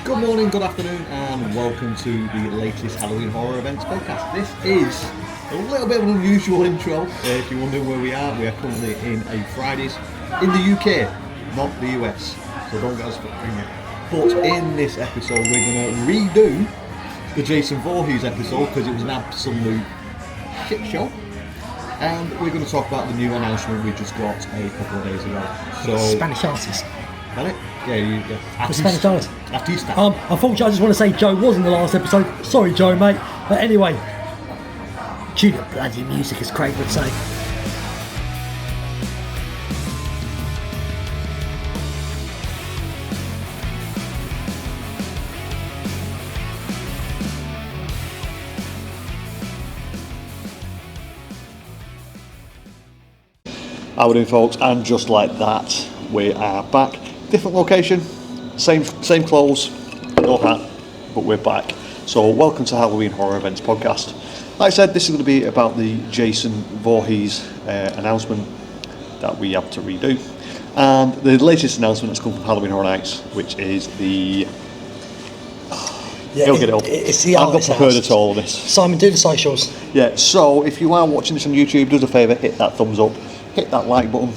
Good morning, good afternoon, and welcome to the latest Halloween Horror Events podcast. This is a little bit of an unusual intro. If you're wondering where we are currently in a Fridays in the UK, not the US, so don't get us fucking yet. But in this episode, we're going to redo the Jason Voorhees episode because it was an absolute shit show. And we're going to talk about the new announcement we just got a couple of days ago. So Spanish artist. Got it? Yeah. The Spanish artist. Artista. Unfortunately, I just want to say Joe was in the last episode. Sorry, Joe, mate. But anyway, cue the bloody music, as Craig would say. How we doing, folks? And just like that, we are back. Different location, same clothes, no hat, but we're back. So welcome to Halloween Horror Events podcast. Like I said, this is going to be about the Jason Voorhees announcement that we have to redo. And the latest announcement has come from Halloween Horror Nights, which is the... He'll get it up. It's the I've not prepared at all of this. Simon, do the socials. Yeah, so if you are watching this on YouTube, do us a favour, hit that thumbs up, hit that like button,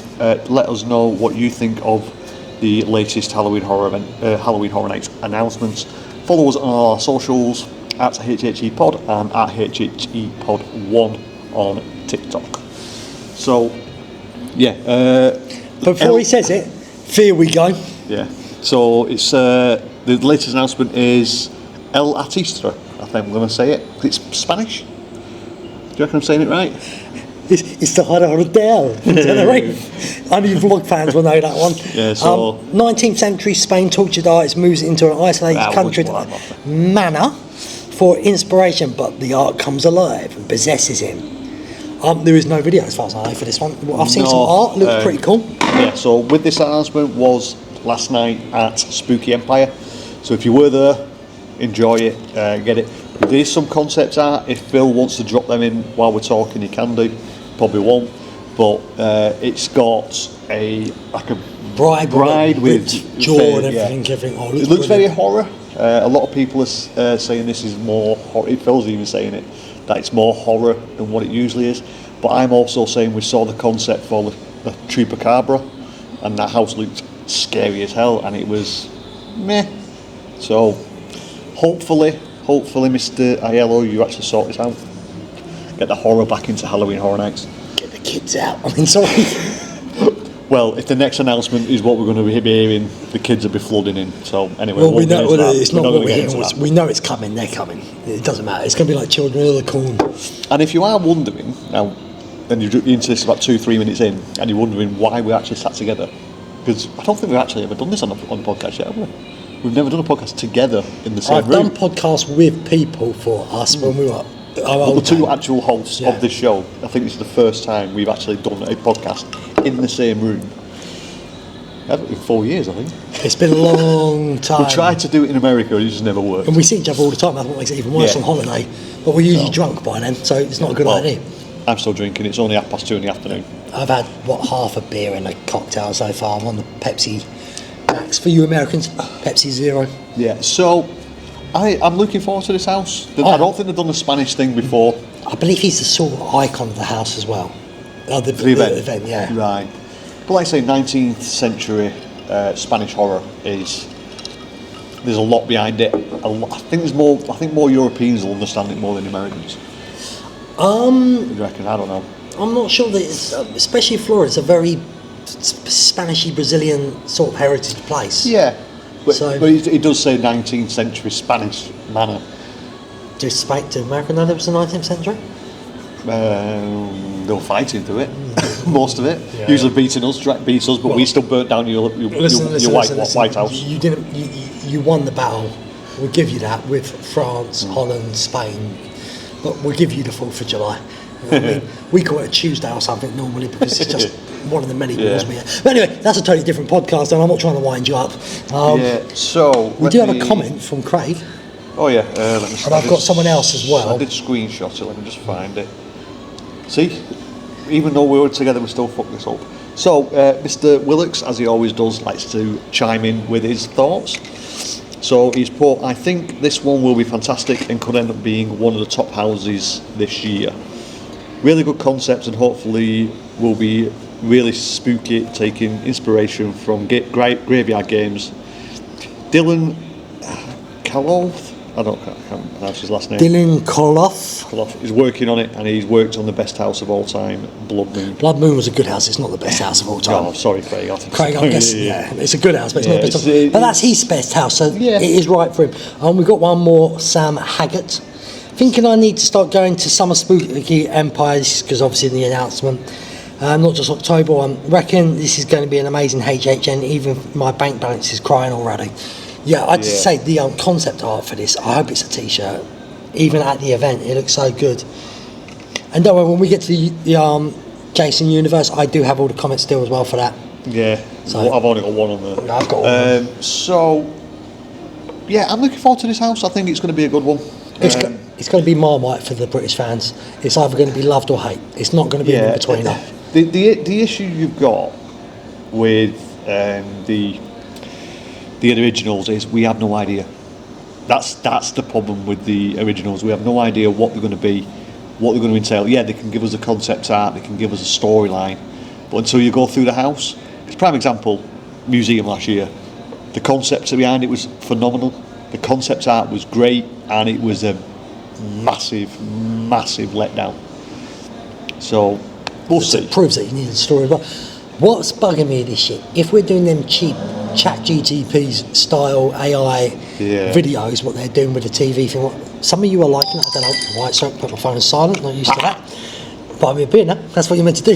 let us know what you think of the latest Halloween Horror Nights announcements. Follow us on our socials at HHE Pod and at HHE Pod 1 on TikTok. So, yeah. Before he says it, here we go. Yeah. So it's the latest announcement is El Artista. I think I'm going to say it. It's Spanish. Do you reckon I'm saying it right? It's the Hotel from Tenerife. Only vlog fans will know that one. Yeah, so 19th century Spain tortured artist moves into an isolated country manor for inspiration, but the art comes alive and possesses him. There is no video as far as I know for this one. I've seen some art, looks pretty cool. Yeah, so with this announcement was last night at Spooky Empire. So if you were there, enjoy it, get it. There's some concept art. If Phill wants to drop them in while we're talking, he can do. Probably won't, but it's got a bride with jaw and everything. Oh, it looks very horror. A lot of people are saying this is more horror. Phil's even saying it, that it's more horror than what it usually is. But I'm also saying we saw the concept for the Chupacabra, and that house looked scary as hell, and it was meh. So hopefully, Mr. Aiello, you actually sort this out. Get the horror back into Halloween Horror Nights. Get the kids out. I mean, sorry. Well, if the next announcement is what we're going to be hearing, the kids will be flooding in. So anyway, well, we know it's not what we're hearing. We know it's coming. They're coming. It doesn't matter. It's going to be like Children of the Corn. And if you are wondering now, and you're into this about 2-3 minutes in, and you're wondering why we actually sat together, because I don't think we've actually ever done this on the podcast yet, have we? We've never done a podcast together in the same room. I've done podcasts with people for us when we were. The two actual hosts of this show, I think this is the first time we've actually done a podcast in the same room. In 4 years, I think. It's been a long time. We tried to do it in America, it just never worked. And we see each other all the time, that's what makes it even worse on holiday. But we're usually drunk by then, so it's not a good idea. I'm still drinking, it's only 2:30 in the afternoon. I've had, half a beer and a cocktail so far. I'm on the Pepsi Max. For you Americans, Pepsi Zero. Yeah, so I'm looking forward to this house. I don't think they've done the Spanish thing before. I believe he's the sort of icon of the house as well. The event, yeah. Right. But like I say, 19th century Spanish horror there's a lot behind it. I think more Europeans will understand it more than Americans. What do you reckon? I don't know. I'm not sure that it's, especially Florida, it's a very Spanishy Brazilian sort of heritage place. Yeah. But it does say 19th century Spanish manor. Do America know there was the 19th century? They were fighting through it, most of it. Yeah. Usually beat us, but we still burnt down your White House. You won the battle. We'll give you that with France, Holland, Spain, but we'll give you the 4th of July. You know what I mean? We call it a Tuesday or something normally because it's just one of the many wars we have. But anyway, that's a totally different podcast, and I'm not trying to wind you up. So we do have a comment from Craig. Oh yeah, let me. And I've got someone else as well. I did screenshot it. Let me just find it. See, even though we were together, we still fucked this up. So, Mr. Willocks, as he always does, likes to chime in with his thoughts. So he's put, I think this one will be fantastic and could end up being one of the top houses this year. Really good concepts and hopefully will be really spooky, taking inspiration from graveyard games. Dylan Kaloth, I can't pronounce his last name. Dylan Koloff is working on it, and he's worked on the best house of all time, Blood Moon. Blood Moon was a good house. It's not the best house of all time. Oh, sorry, Craig. Craig, I guess, yeah, it's a good house, but it's not the best. But that's his best house, so yeah, it is right for him. We've got one more, Sam Haggart. Thinking I need to start going to Summer Spooky Empires, because obviously the announcement, not just October. I reckon this is going to be an amazing HHN. Even my bank balance is crying already. Yeah, I'd just say the concept art for this, I hope it's a t-shirt. Even at the event, it looks so good. And don't worry, when we get to the Jason Universe, I do have all the comments still as well for that. Yeah, so I've only got one on there. Yeah, I've got one. So, yeah, I'm looking forward to this house. I think it's going to be a good one. It's going to be Marmite for the British fans. It's either going to be loved or hate. It's not going to be in between. The issue you've got with the originals is we have no idea. That's the problem with the originals. We have no idea what they're going to be, what they're going to entail. Yeah, they can give us a concept art, they can give us a storyline, but until you go through the house, it's a prime example, museum last year. The concept behind it was phenomenal. The concept art was great, and it was a massive letdown. So we'll see. It proves that you need a story. But what's bugging me this year, if we're doing them cheap ChatGPT style AI videos, what they're doing with the TV thing, what some of you are liking, I don't know why, so put my phone on silent, not used to that. But I'm a beer now, that's what you're meant to do.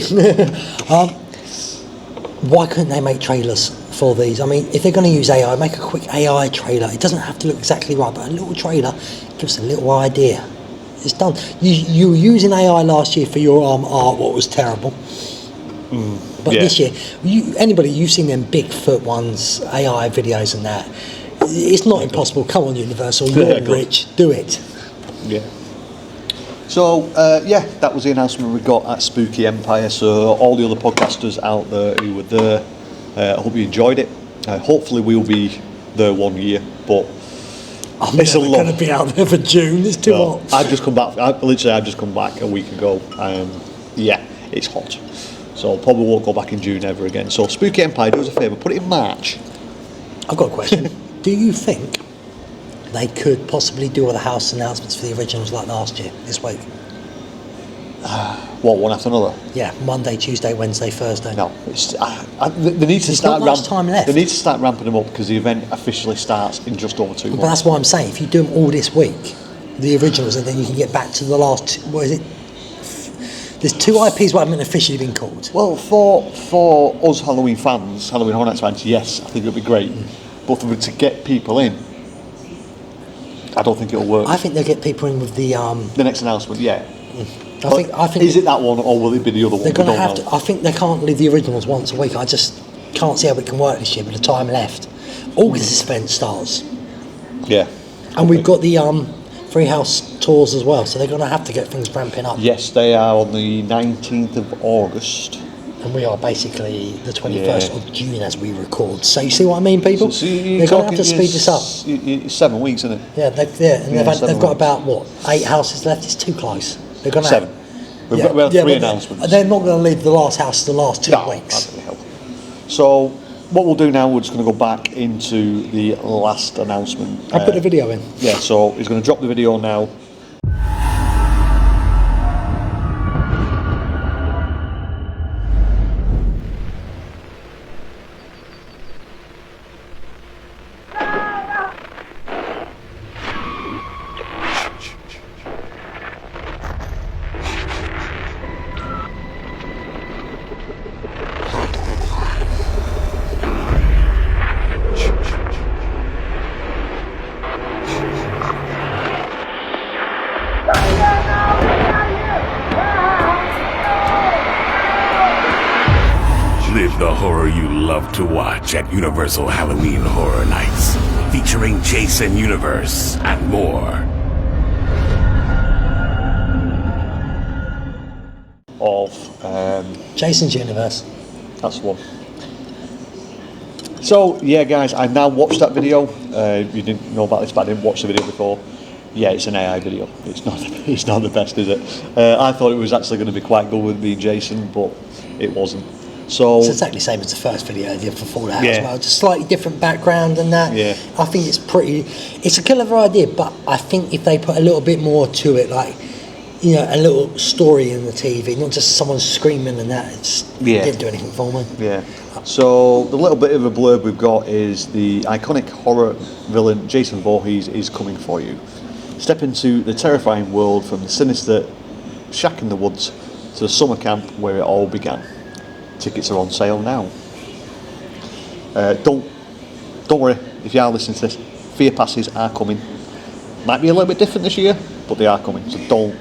Why couldn't they make trailers for these? I mean, if they're going to use AI, make a quick AI trailer. It doesn't have to look exactly right, but a little trailer gives a little idea. It's done. You were using AI last year for your art, what was terrible. But this year, you've seen them Bigfoot ones, AI videos and that. It's not impossible. Come on, Universal, you're rich. Do it. Yeah. So, that was the announcement we got at Spooky Empire. So, all the other podcasters out there who were there, I hope you enjoyed it. Hopefully, we'll be there 1 year, but I'm never going to be out there for June. It's too hot. I've just come back. I've just come back a week ago. It's hot. So, probably won't go back in June ever again. So, Spooky Empire, do us a favour, put it in March. I've got a question. Do you think they could possibly do all the house announcements for the originals like last year, this week? What, one after another? Yeah, Monday, Tuesday, Wednesday, Thursday. No, they need to start. Not much time left. They need to start ramping them up because the event officially starts in just over 2 months. But that's what I'm saying. If you do them all this week, the originals, and then you can get back to the last. What is it? There's 2 IPs what haven't officially been called. Well, for us Halloween fans, Halloween Horror Nights fans, yes, I think it'll be great. But to get people in, I don't think it'll work. I think they'll get people in with the next announcement. Yeah. I think. Is it that one, or will it be the other one? They're going to have to. I think they can't leave the originals once a week. I just can't see how it can work this year with the time left. August this event starts. Yeah. And we've got the free house tours as well, so they're going to have to get things ramping up. Yes, they are on the 19th of August. And we are basically the 21st of June as we record. So you see what I mean, people? So they're going to have to speed this up. It's 7 weeks, isn't it? Yeah, they've got about, 8 houses left? It's too close. They're going to 7. We have 3 announcements. They're not going to leave the last house the last 2 weeks. So what we'll do now, we're just going to go back into the last announcement. I put the video in. Yeah, so he's going to drop the video now. Live the horror you love to watch at Universal Halloween Horror Nights, featuring Jason Universe and more. Jason's Universe. That's the one. So yeah, guys, I've now watched that video. You didn't know about this, but I didn't watch the video before. Yeah, it's an AI video. It's not. It's not the best, is it? I thought it was actually going to be quite good with me and Jason, but it wasn't. So it's exactly the same as the first video I did for Fallout Yeah. as well. Just slightly different background and that. Yeah. I think it's a clever idea, but I think if they put a little bit more to it, like, you know, a little story in the TV, not just someone screaming and that, it didn't do anything for me. Yeah. So the little bit of a blurb we've got is the iconic horror villain Jason Voorhees is coming for you. Step into the terrifying world from the sinister shack in the woods to the summer camp where it all began. Tickets are on sale now. Don't worry if you are listening to this. Fear passes are coming. Might be a little bit different this year, but they are coming. So don't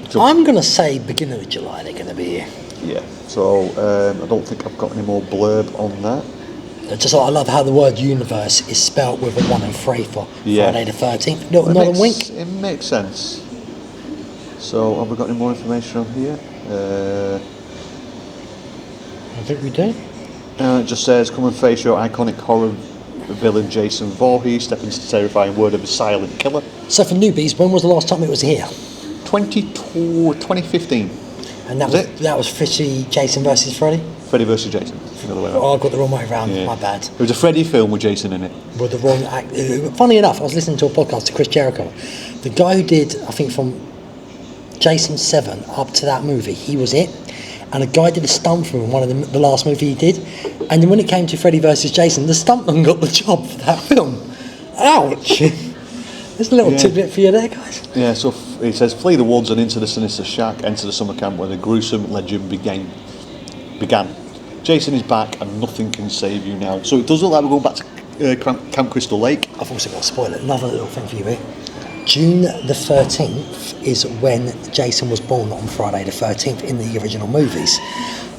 jump. I'm going to say beginning of July they're going to be here. Yeah. So I don't think I've got any more blurb on that. I love how the word universe is spelt with a 1 and 3 for Friday the 13th. Little nod and wink. It makes sense. So have we got any more information on here? I think we do. It just says, come and face your iconic horror villain Jason Voorhees, step into the terrifying world of a silent killer. So for newbies, when was the last time it was here? 2015. And that was Freddy Jason versus Freddy? Freddy versus Jason. The other way around. Oh, I got the wrong way around. Yeah. My bad. It was a Freddy film with Jason in it. With the wrong act. Funny enough, I was listening to a podcast to Chris Jericho. The guy who did, I think, from Jason 7 up to that movie, he was it. And a guy did a stunt for him in one of the last movie he did. And then when it came to Freddy versus Jason, the stuntman got the job for that film. Ouch! There's a little tidbit for you there, guys. Yeah, so it says, flee the woods and into the sinister shack, enter the summer camp where the gruesome legend began. Jason is back and nothing can save you now. So it does look like we're going back to Camp Crystal Lake. I've also got to spoil it. Another little thing for you here. June the 13th is when Jason was born on Friday the 13th in the original movies.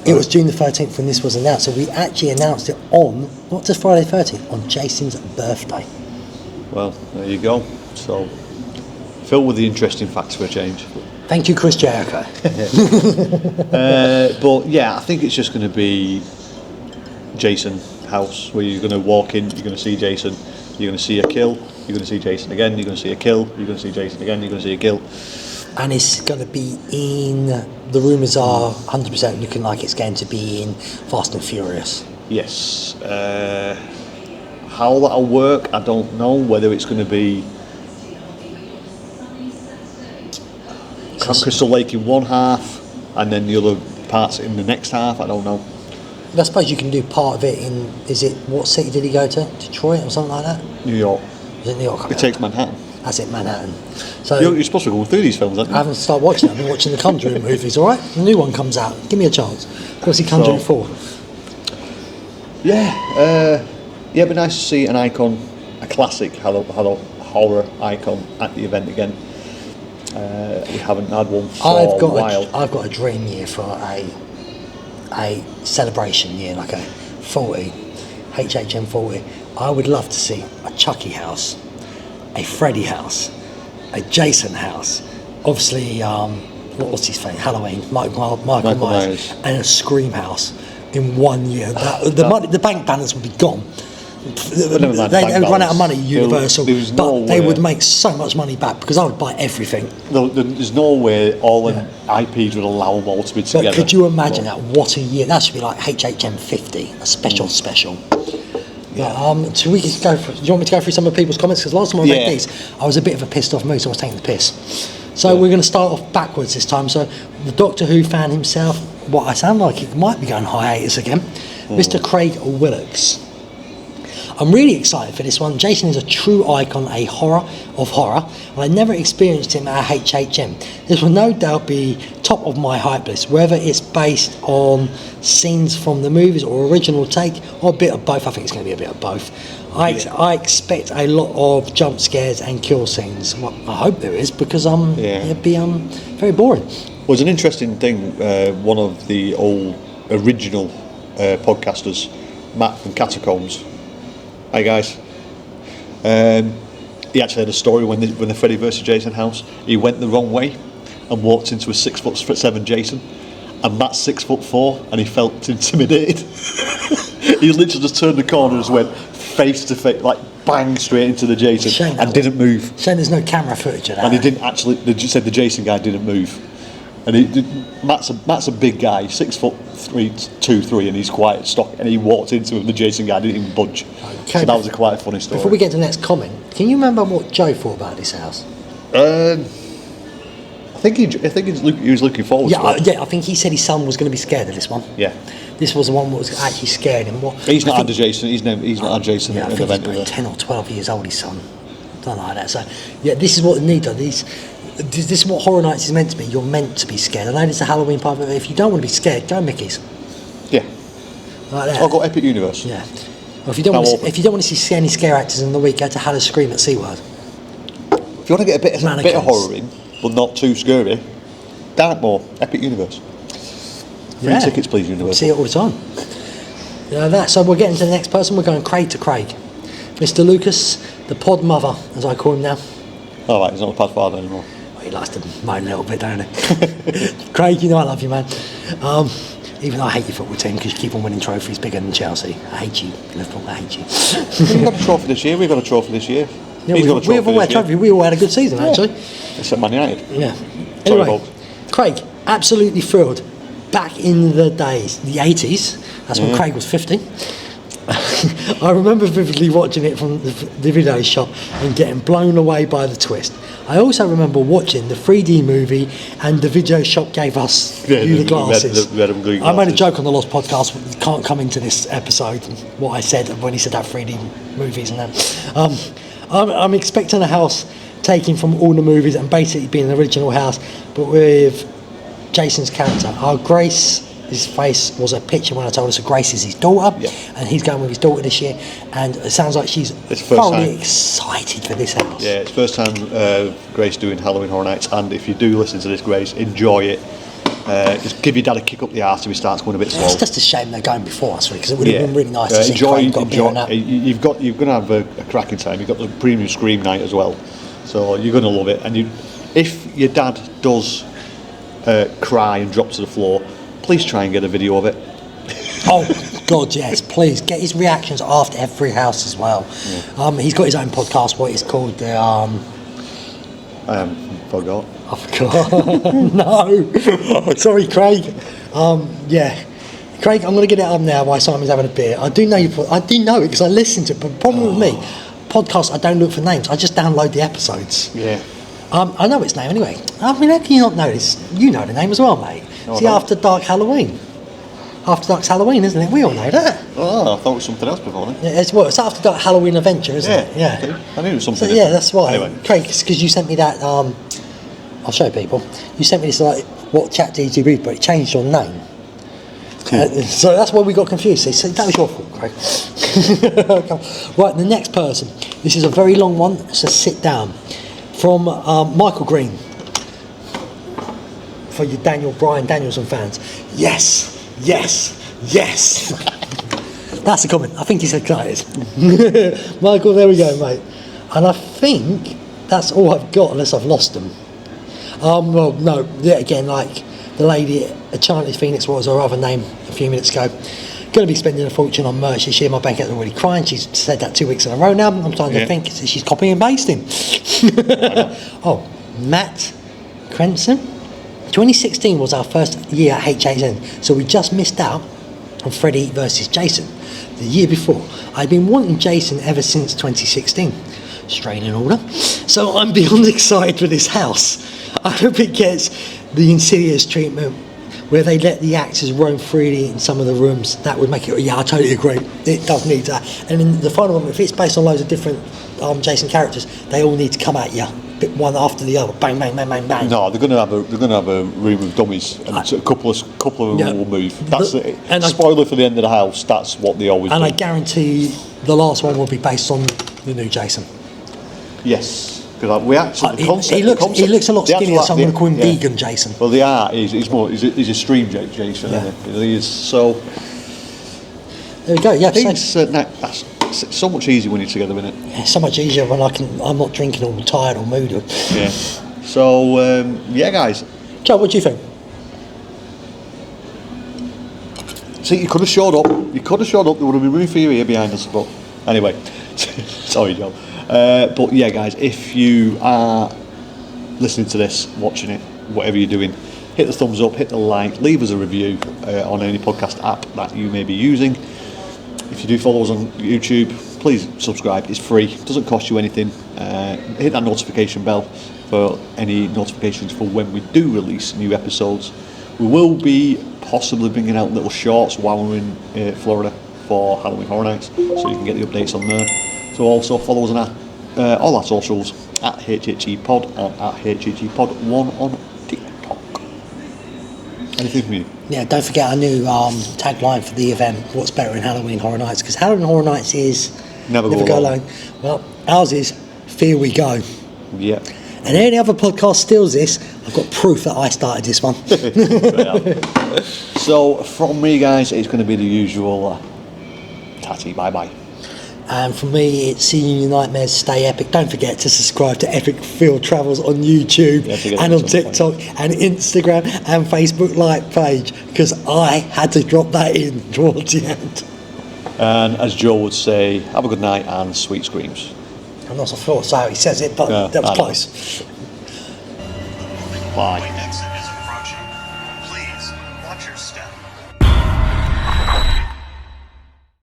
It was June the 13th when this was announced, so we actually announced it on, not just Friday the 13th, on Jason's birthday. Well, there you go. So, Phill with the interesting facts for a change. Thank you, Chris Jericho. But yeah, I think it's just going to be Jason house, where you're going to walk in, you're going to see Jason, you're going to see a kill, you're going to see Jason again, you're going to see a kill, you're going to see Jason again, you're going to see a kill. And it's going to be in, the rumours are 100% looking like it's going to be in Fast and Furious. Yes. How that'll work, I don't know. Whether it's going to be Camp Crystal Lake in one half and then the other parts in the next half, I don't know. I suppose you can do part of it in, what city did he go to? Detroit or something like that? New York. Is it New York? It takes Manhattan. That's it, Manhattan. So You're supposed to be going through these films, aren't you? I haven't started watching it. I've been watching the Conjuring movies, alright? The new one comes out. Give me a chance. Go see Conjuring 4. Yeah, it'd be nice to see an icon, a classic horror icon at the event again. We haven't had one for a while. I've got a dream year for a celebration year, like a 40, HHN40. I would love to see a Chucky house, a Freddy house, a Jason house, obviously, what was his name? Halloween, Michael Myers, and a Scream house in 1 year. The bank balance would be gone. They would run out of money, Universal, but they would make so much money back because I would buy everything. There's no way all them IPs would allow them all to be together. But could you imagine that? What a year! That should be like HHN50, a special. Yeah. So we could go. Do you want me to go through some of people's comments? Because last time I read these, I was a bit of a pissed off mood, so I was taking the piss. So we're going to start off backwards this time. So the Doctor Who fan himself, what I sound like, it might be going hiatus again. Mr. Craig Willocks. I'm really excited for this one. Jason is a true icon, a horror of horror, and I never experienced him at HHN. This will no doubt be top of my hype list, whether it's based on scenes from the movies or original take, or a bit of both. I think it's going to be a bit of both. I expect a lot of jump scares and kill scenes. Well, I hope there is, because it'd be very boring. Well, it's an interesting thing. One of the old original podcasters, Matt from Catacombs. Hi guys. He actually had a story when the Freddy vs Jason house. He went the wrong way and walked into a 6'7" Jason, and Matt's 6'4", and he felt intimidated. He literally just turned the corner and just went face to face, like bang straight into the Jason, Shame and didn't move. Shame there's no camera footage of that. And he didn't actually. They just said the Jason guy didn't move. And Matt's a big guy, 6'3", 2'3", and he's quite stock. And he walked into him. The Jason guy didn't even budge. Okay, So that was quite a funny story. Before we get to the next comment, can you remember what Joe thought about this house? I think he was looking forward to it. Yeah, I think he said his son was going to be scared of this one. Yeah. This was the one that was actually scaring him. He's not had Jason. He's not had Jason Yeah, I in think the he's event. about 10 or 12 years old, his son. Something like that. So, yeah, this is what they need. This is what Horror Nights is meant to be. You're meant to be scared. I know there's a Halloween part, but if you don't want to be scared, go Mickey's. Yeah. Like that. I've got Epic Universe. Yeah. Or if you don't want to see any scare actors in the week, go to Halloween Scream at SeaWorld. If you want to get a bit of horror in, but not too scary, Dartmoor, Epic Universe. Free tickets, please, Universe. See it all the time. So we're getting to the next person. We're going Craig to Craig. Mr. Lucas, the pod mother, as I call him now. All right, he's not a pod father anymore. Well, he likes to moan a little bit, don't he? Craig, you know I love you, man. Even though I hate your football team because you keep on winning trophies bigger than Chelsea. I hate you, Liverpool. I hate you. We've got a trophy this year. We've got a trophy this year. Yeah, He's got a trophy we've all had a trophy. We all had a good season, actually. Except Man United. Yeah. Anyway, Craig, absolutely thrilled. Back in the days, the 80s, that's when Craig was 50. I remember vividly watching it from the video shop and getting blown away by the twist. I also remember watching the 3D movie and the video shop gave us the glasses. I made a joke on the Lost podcast, can't come into this episode, what I said when he said that 3D movies and that. I'm expecting a house taken from all the movies and basically being an original house, but with Jason's character. Grace, his face was a picture when I told us that Grace is his daughter, and he's going with his daughter this year, and it sounds like she's thoroughly excited for this house. Yeah, it's first time Grace doing Halloween Horror Nights, and if you do listen to this, Grace, enjoy it. Just give your dad a kick up the arse if he starts going a bit slow. It's just a shame they're going before us, because it would have been really nice to see Craig got a that. You're going to have a cracking time. You've got the premium Scream night as well, so you're going to love it. And if your dad does cry and drop to the floor, please try and get a video of it. Oh God, yes, please get his reactions after every house as well. He's got his own podcast. What it's called? Forgot. I forgot. No, sorry, Craig. Craig, I'm going to get it up now while Simon's having a beer. I do know I do know it because I listened to it. But the problem with me, podcasts, I don't look for names. I just download the episodes. Yeah. I know its name anyway. I mean, how can you not know this? You know the name as well, mate. No, see, After Dark Halloween. After Dark's Halloween, isn't it? We all know that. Oh, I thought it was something else before then. Yeah, it's After Dark Halloween Adventure, isn't it? Yeah. Okay. I knew it was something. So, yeah, that's why. Anyway. Craig, because you sent me that. I'll show people. You sent me this what chat did you read, but it changed your name. So that's why we got confused. So that was your fault, Craig. Right, the next person. This is a very long one, so sit down. From Michael Green. For your Brian Danielson fans. Yes. That's a comment. I think he's excited. Michael, there we go, mate. And I think that's all I've got, unless I've lost them. Well, no. Yeah, again, like the lady, Enchanted Phoenix was her other name a few minutes ago. Going to be spending a fortune on merch this year. My bank account is already crying. She's said that 2 weeks in a row now. I'm starting to think she's copying and pasting. Matt Crenson. 2016 was our first year at HHN, so we just missed out on Freddy versus Jason. The year before, I've been wanting Jason ever since 2016. Straight in order. So I'm beyond excited for this house. I hope it gets the Insidious treatment where they let the actors roam freely in some of the rooms. That would make it. Yeah, I totally agree. It does need that. And in the final one, if it's based on loads of different Jason characters, they all need to come at you, one after the other, bang, bang, bang, bang, bang. No, they're going to have a room of dummies, and a couple of them will move. That's it. And spoiler for the end of the house. That's what they always do. And I guarantee the last one will be based on the new Jason. Yes. Because we actually, he looks a lot skinnier, so I'm going to call him Vegan Jason. Well, they are. He's a stream Jason, isn't he? He is so. There we go. Yeah, it's so much easier when you're together, isn't it? Yeah, so much easier when I'm not drinking or tired or moody. Yeah. So guys. Joe, what do you think? See, you could have showed up. You could have showed up. There would have been room for you here behind us. But anyway, sorry, Joe. But yeah, guys, if you are listening to this, watching it, whatever you're doing, hit the thumbs up, hit the like, leave us a review on any podcast app that you may be using. If you do follow us on YouTube, please subscribe. It's free. It doesn't cost you anything. Hit that notification bell for any notifications for when we do release new episodes. We will be possibly bringing out little shorts while we're in Florida for Halloween Horror Nights, so you can get the updates on there. So also follow us on all our socials at HHE Pod and at HHE Pod 1 on TikTok. Anything from you? Yeah, don't forget our new tagline for the event, what's better in Halloween Horror Nights, because Halloween Horror Nights is Never go alone. Well, ours is Here We Go. Yeah. And any other podcast steals this, I've got proof that I started this one. So from me, guys, it's going to be the usual tatty, bye-bye. And for me, it's seeing your nightmares stay epic. Don't forget to subscribe to Epic Phill Travels on YouTube and on TikTok and Instagram and Facebook like page, because I had to drop that in towards the end. And as Joe would say, have a good night and sweet screams. I'm not so sure how he says it, but that was close. Bye.